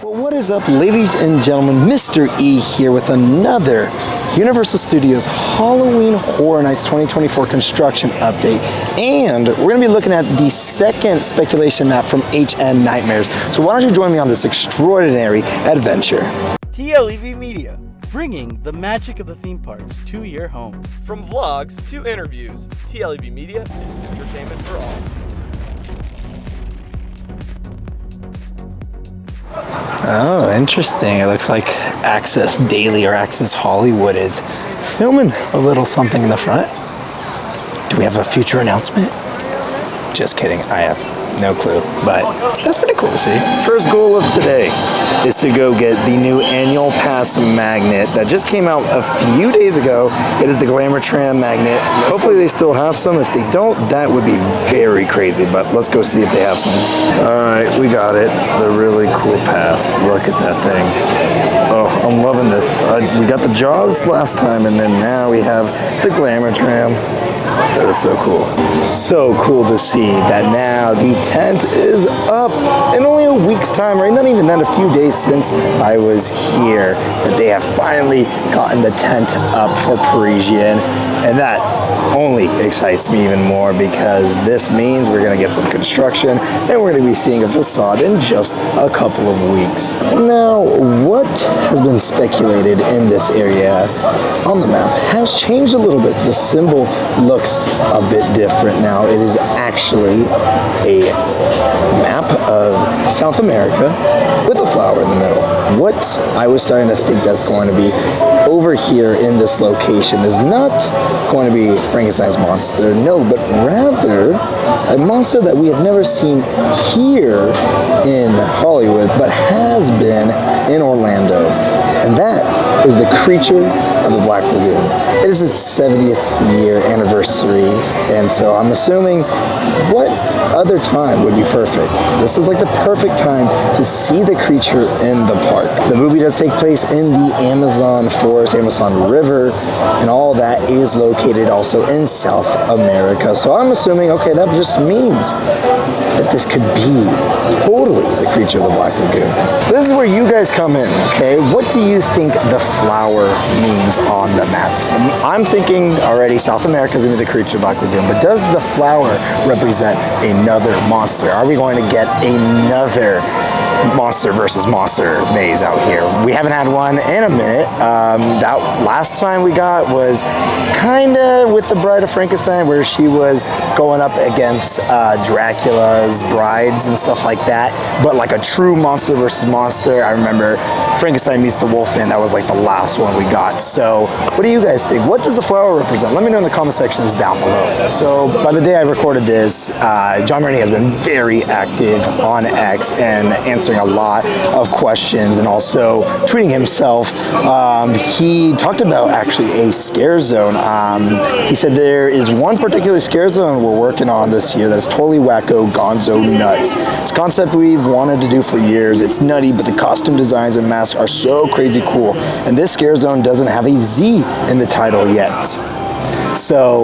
Well, what is up, ladies and gentlemen? Mr. E here with another Universal Studios Halloween Horror Nights 2024 construction update. And we're going to be looking at the second speculation map from HN Nightmares. So why don't you join me on this extraordinary adventure? TLEV Media, bringing the magic of the theme parks to your home. From vlogs to interviews, TLEV Media is entertainment for all. Oh, interesting. It looks like Access Daily or Access Hollywood is filming a little something in the front. Do we have a future announcement? Just kidding. I have no clue, but that's pretty cool to see. First goal of today is to go get the new annual pass magnet that just came out a few days ago. It is the Glamour Tram magnet. Hopefully they still have some. If they don't, that would be very crazy, but let's go see if they have some. All right, we got it. The really cool pass. Look at that thing. Oh, I'm loving this. We got the Jaws last time, and then now we have the Glamour Tram. That is so cool. So cool to see that now the tent is up in only a week's time, right? Not even that, a few days since I was here, that they have finally gotten the tent up for Parisian. And that only excites me even more because this means we're gonna get some construction and we're gonna be seeing a facade in just a couple of weeks. Now, what has been speculated in this area on the map has changed a little bit. The symbol looks a bit different now. It is actually a map of South America with a flower in the middle. What I was starting to think that's going to be over here in this location is not going to be Frankenstein's monster, no, but rather a monster that we have never seen here in Hollywood, but has been in Orlando. And that is the creature of the Black Lagoon. It is its 70th year anniversary, and so I'm assuming what other time would be perfect? This is like the perfect time to see the creature in the park. The movie does take place in the Amazon forest, Amazon River, and all that is located also in South America. So I'm assuming, okay, that just means that this could be totally the creature of the Black Lagoon. This is where you guys come in, okay? What do you think the flower means on the map? I'm thinking already South America is into the creature of the Black Lagoon, but does the flower represent another monster? Are we going to get another monster versus monster maze out here? We haven't had one in a minute. That last time we got was kind of with the Bride of Frankenstein, where she was going up against Dracula's brides and stuff like that, but like a true monster versus monster. I remember Frankenstein meets the Wolfman. That was like the last one we got. So what do you guys think? What does the flower represent? Let me know in the comment sections down below. So by the day I recorded this, John Maroney has been very active on X and answering a lot of questions and also tweeting himself. He talked about actually a scare zone. He said there is one particular scare zone we're working on this year that is totally wacko, gonzo nuts. It's a concept we've wanted to do for years. It's nutty, but the costume designs and masks are so crazy cool. And this scare zone doesn't have a Z in the title yet. So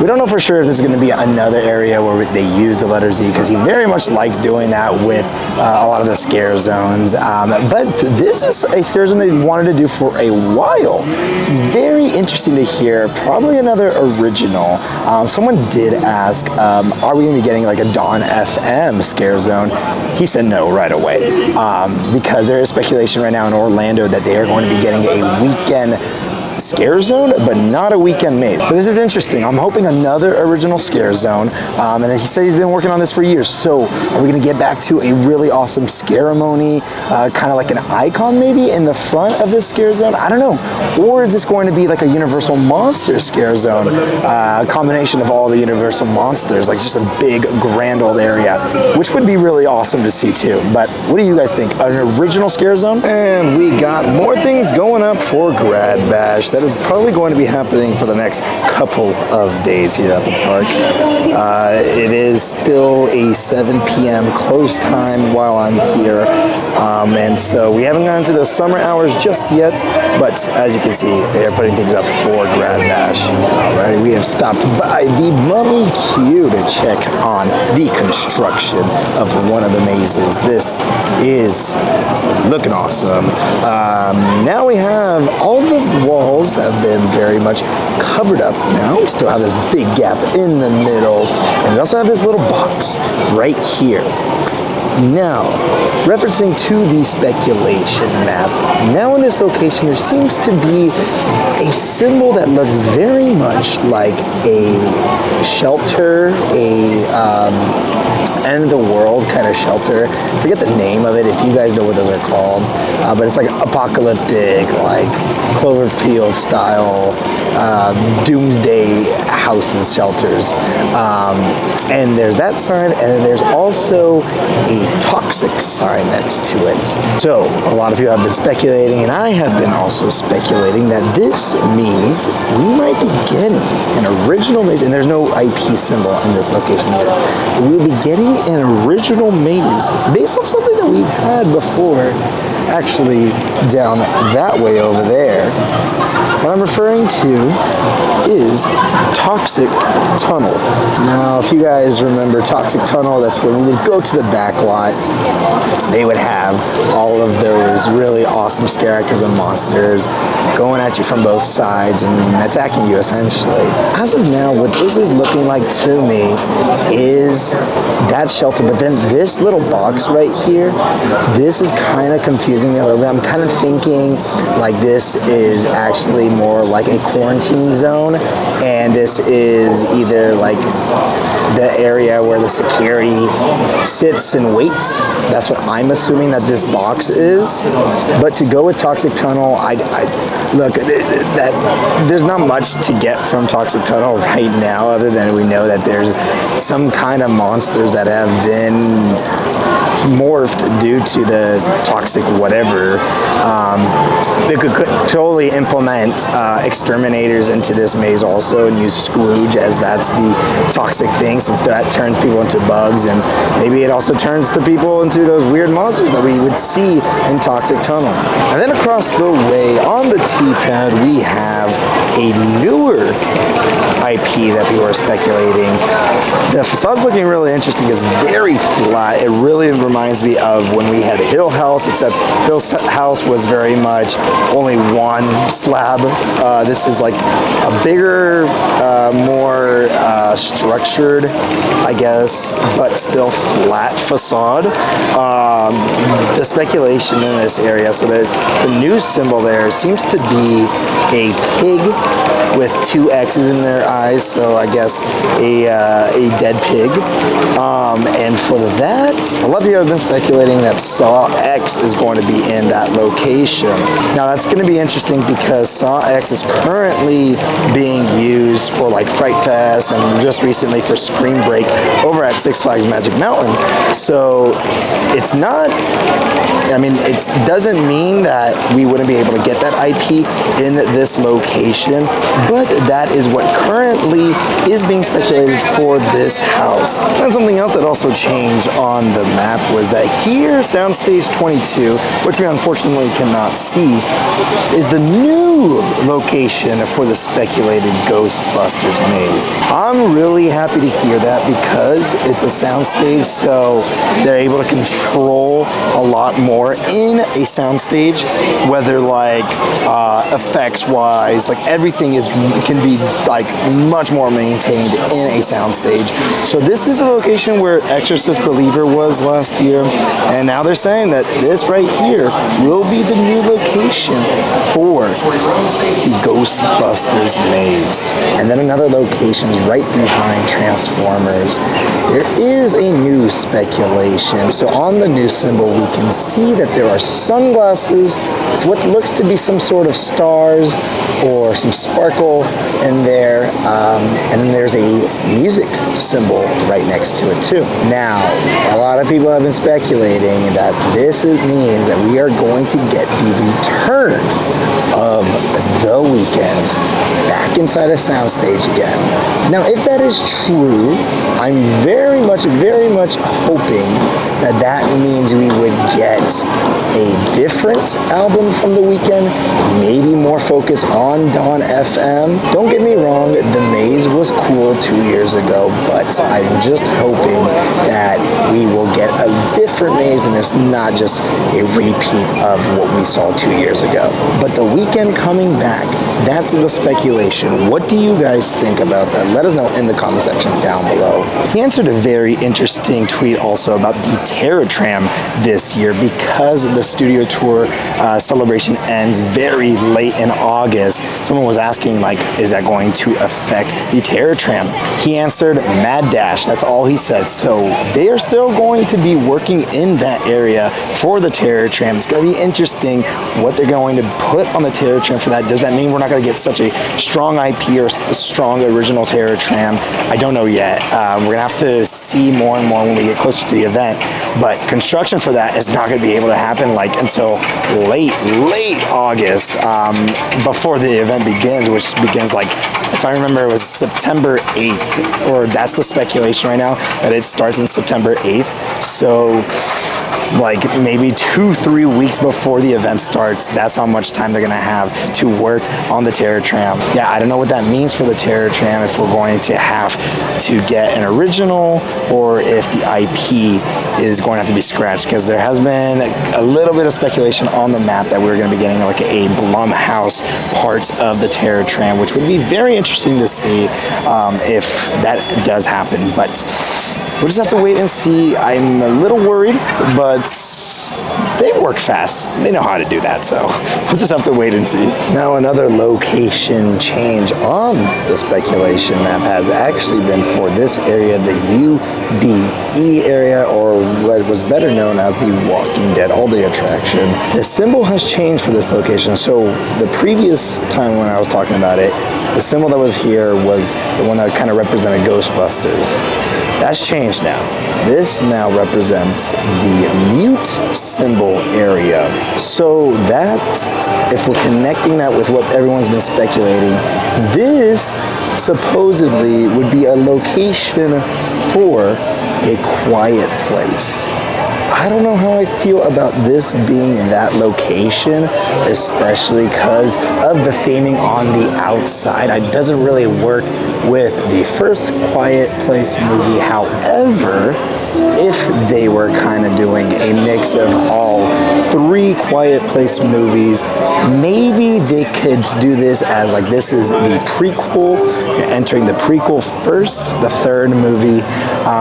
we don't know for sure if this is going to be another area where they use the letter Z, because he very much likes doing that with a lot of the scare zones. But this is a scare zone they've wanted to do for a while. It's very interesting to hear. Probably another original. Someone did ask, are we going to be getting like a Dawn FM scare zone? He said no right away, because there is speculation right now in Orlando that they are going to be getting a weekend scare zone, but not a weekend maze. But this is interesting. I'm hoping another original scare zone, and he said he's been working on this for years. So are we going to get back to a really awesome scaremony, kind of like an icon maybe in the front of this scare zone? I don't know. Or is this going to be like a Universal Monster scare zone, a combination of all the Universal Monsters, like just a big grand old area, which would be really awesome to see too. But what do you guys think? An original scare zone? And we got more things going up for Grad Bash. finished. That is probably going to be happening for the next couple of days here at the park. It is still a 7 p.m. close time while I'm here, and so we haven't gotten to those summer hours just yet, but as you can see, they are putting things up for Grand Bash. Alrighty, we have stopped by the Mummy Q to check on the construction of one of the mazes. This is looking awesome. Now we have all the walls have been very much covered up now. We still have this big gap in the middle, and we also have this little box right here. Now, referencing to the speculation map, now in this location there seems to be a symbol that looks very much like a shelter, end of the world kind of shelter. I forget the name of it if you guys know what those are called, but it's like apocalyptic, like Cloverfield style, doomsday houses, shelters. And there's that sign, and then there's also a toxic sign next to it. So a lot of people have been speculating, and I have been also speculating that this means we might be getting an original maze, and there's no IP symbol in this location either. We'll be getting an original maze based off something that we've had before, actually down that way over there. What I'm referring to is Toxic Tunnel. Now, if you guys remember Toxic Tunnel, that's when we would go to the back lot. They would have all of those really awesome scare actors and monsters going at you from both sides and attacking you essentially. As of now, what this is looking like to me is that shelter, but then this little box right here, this is kind of confusing me a little bit. I'm kind of thinking like this is actually more like a quarantine zone, and this is either like the area where the security sits and waits. That's what I'm assuming that this box is. But to go with Toxic Tunnel, look, there's not much to get from Toxic Tunnel right now, other than we know that there's some kind of monsters that have been morphed due to the toxic whatever. They could totally implement exterminators into this maze also and use Squooge, as that's the toxic thing, since that turns people into bugs, and maybe it also turns to people into those weird monsters that we would see in Toxic Tunnel. And then across the way on the T-pad we have a newer IP that people are speculating. The facade's looking really interesting. It's very flat. It really reminds me of when we had Hill House, except Hill House was very much only one slab. This is like a bigger, more structured, I guess, but still flat facade. The speculation in this area, so the new symbol there seems to be a pig with two X's in their eyes, so I guess a dead pig. And for that, a lot of you have been speculating that Saw X is going to be in that location. Now that's going to be interesting because Saw X is currently being used for like Fright Fest and just recently for Scream Break over at Six Flags Magic Mountain. So it's not, I mean, it doesn't mean that we wouldn't be able to get that IP in this location, but that is what currently is being speculated for this house. And something else that also changed on the map was that here, Soundstage 22, which we unfortunately cannot see, is the new location for the speculated Ghostbusters maze. I'm really happy to hear that because it's a soundstage, so they're able to control a lot more in a soundstage, whether like effects wise, like everything can be like much more maintained in a soundstage. So this is the location where Exorcist Believer was last year, and now they're saying that this right here will be the new location for the Ghostbusters maze. And then another location is right behind Transformers. There is a new speculation. So on the new symbol, we can see that there are sunglasses with what looks to be some sort of stars or some sparkle in there, and then there's a music symbol right next to it too. Now, a lot of people have been speculating that this means that we are going to get the return of The Weeknd back inside a soundstage again. Now, if that is true, I'm very much hoping that that means we would get a different album from The Weeknd, maybe more focus on Dawn FM. Don't get me wrong, The Maze was cool 2 years ago, but I'm just hoping that we will get a different Maze and it's not just a repeat of what we saw 2 years ago. But The Weeknd coming back, that's the speculation. What do you guys think about that? Let us know in the comment section down below. He answered a very interesting tweet also about the Terror Tram this year because the studio tour celebration ends very late in August. Someone was asking, like, is that going to affect the Terror Tram? He answered, mad dash. That's all he says. So they are still going to be working in that area for the Terror Tram. It's going to be interesting what they're going to put on the Terror Tram for that. Does that mean we're not going to get such a strong IP or strong original Terror Tram? I don't know yet. We're going to have to see more and more when we get closer to the event. But construction for that is not going to be able to happen like until late August before the event begins, which begins like, if I remember, it was September 8th, or that's the speculation right now, that it starts in September 8th. So like maybe 2-3 weeks before the event starts, that's how much time they're gonna have to work on the Terror Tram. Yeah, I don't know what that means for the Terror Tram, if we're going to have to get an original or if the IP is going to have to be scratched, because there has been a little bit of speculation on the map that we're going to be getting like a Blumhouse part of the Terror Tram, which would be very interesting to see if that does happen. But we'll just have to wait and see. I'm a little worried, but they work fast. They know how to do that, so we'll just have to wait and see. Now, another location change on the speculation map has actually been for this area, the UBE area, or what was better known as the Walking Dead all-day attraction. The symbol has changed for this location. So the previous time when I was talking about it, the symbol that was here was the one that kind of represented Ghostbusters. That's changed now. This now represents the mute symbol area. So that, if we're connecting that with what everyone's been speculating, this supposedly would be a location for a quiet place. I don't know how I feel about this being in that location, especially because of the theming on the outside. It doesn't really work with the first Quiet Place movie. However, if they were kind of doing a mix of all 3 Quiet Place movies, maybe they could do this as like this is the prequel, you're entering the prequel first, the 3rd movie,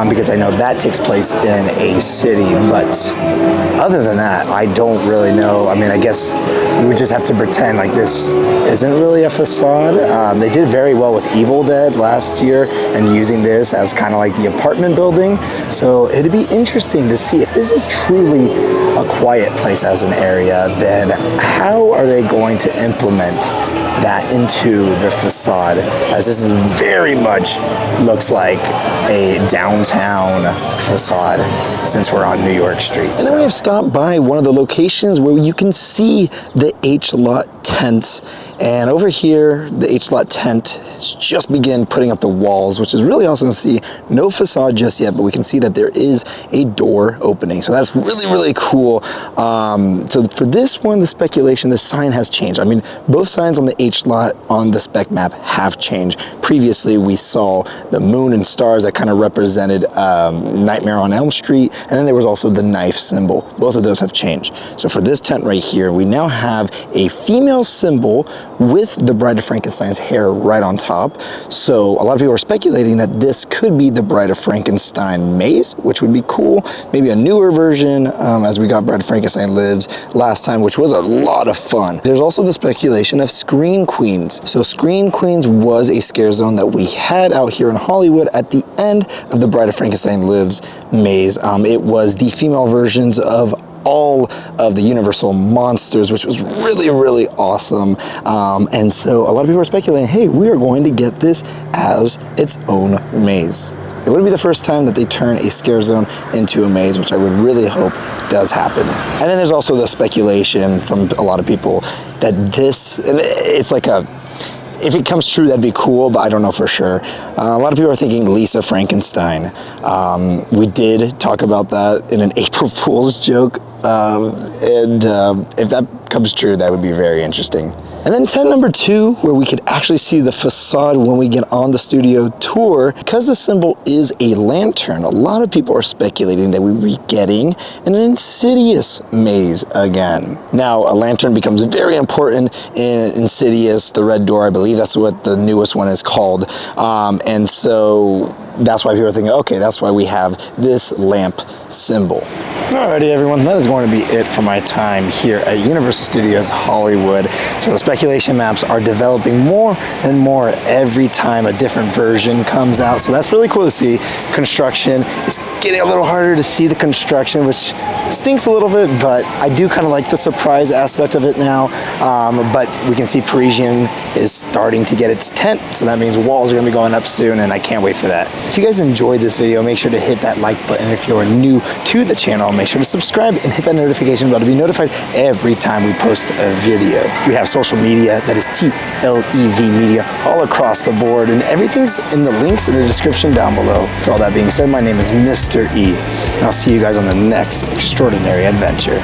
because I know that takes place in a city. But other than that, I don't really know. I mean, I guess we would just have to pretend like this isn't really a facade. They did very well with Evil Dead last year and using this as kind of like the apartment building. So it'd be interesting to see if this is truly a quiet place as an area, then how are they going to implement that into the facade, as this is very much looks like a downtown facade since we're on New York Street. And then we have stopped by one of the locations where you can see the H-Lot tents. And over here, the H-Lot tent has just begun putting up the walls, which is really awesome to see. No facade just yet, but we can see that there is a door opening. So that's really, really cool. So for this one, the speculation, the sign has changed. I mean, both signs on the H-Lot on the spec map have changed. Previously, we saw the moon and stars that kind of represented Nightmare on Elm Street. And then there was also the knife symbol. Both of those have changed. So for this tent right here, we now have a female symbol with the Bride of Frankenstein's hair right on top. So a lot of people are speculating that this could be the Bride of Frankenstein maze, which would be cool. Maybe a newer version, as we got Bride of Frankenstein Lives last time, which was a lot of fun. There's also the speculation of Scream Queens. So Scream Queens was a scare zone that we had out here in Hollywood at the end of the Bride of Frankenstein Lives maze. It was the female versions of all of the Universal monsters, which was really, really awesome. And so a lot of people are speculating, hey, we are going to get this as its own maze. it wouldn't be the first time that they turn a scare zone into a maze, which I would really hope does happen. And then there's also the speculation from a lot of people that this, and it's like if it comes true, that'd be cool, but I don't know for sure. A lot of people are thinking Lisa Frankenstein. We did talk about that in an April Fool's joke, and if that comes true, that would be very interesting. And then tent number 2, where we could actually see the facade when we get on the studio tour. Because the symbol is a lantern, a lot of people are speculating that we would be getting an Insidious maze again. Now, a lantern becomes very important in Insidious, the Red Door. I believe that's what the newest one is called. And so that's why people are thinking, okay, that's why we have this lamp symbol. Alrighty, everyone, that is going to be it for my time here at Universal Studios Hollywood. So the speculation maps are developing more and more every time a different version comes out. So that's really cool to see. Construction is getting a little harder to see the construction, which stinks a little bit, but I do kind of like the surprise aspect of it now. But we can see Parisian is starting to get its tent, so that means walls are going to be going up soon, and I can't wait for that. If you guys enjoyed this video, make sure to hit that like button. If you're new to the channel, make sure to subscribe and hit that notification bell to be notified every time we post a video. We have social media, that is TLEV Media, all across the board, and everything's in the links in the description down below. For all that being said, my name is Mr. E, and I'll see you guys on the next extraordinary adventure.